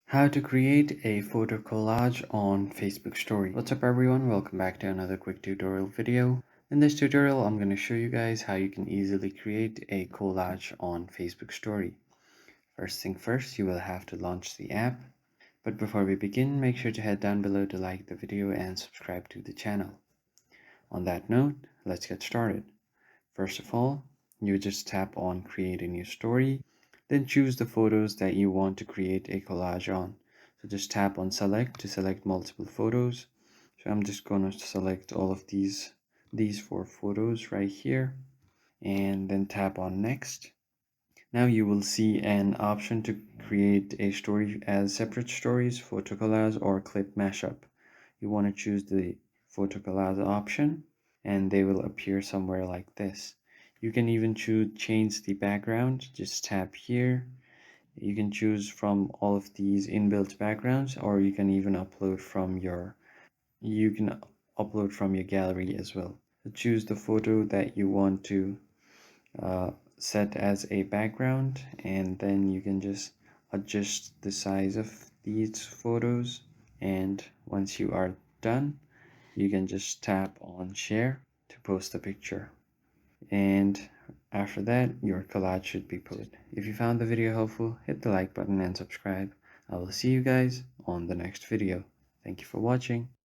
How to create a photo collage on Facebook story. What's up everyone, welcome back to another quick tutorial video. In this tutorial I'm going to show you guys how you can easily create a collage on Facebook story. First thing first, you will have to launch the app. But before we begin, make sure to head down below to like the video and subscribe to the channel. On that note, let's get started. First of all, you just tap on create a new story, then choose the photos that you want to create a collage on. So just tap on select to select multiple photos. So I'm just going to select all of these four photos right here and then tap on next. Now you will see an option to create a story as separate stories, photo collage or clip mashup. You want to choose the photo collage option and they will appear somewhere like this. You can even change the background. Just tap here. You can choose from all of these inbuilt backgrounds, or you can even upload from your gallery as well. So choose the photo that you want to uh, set as a background, and then you can just adjust the size of these photos. And once you are done, you can just tap on share to post a picture. And after that, your collage should be posted. If you found the video helpful, hit the like button and subscribe. I will see you guys on the next video. Thank you for watching.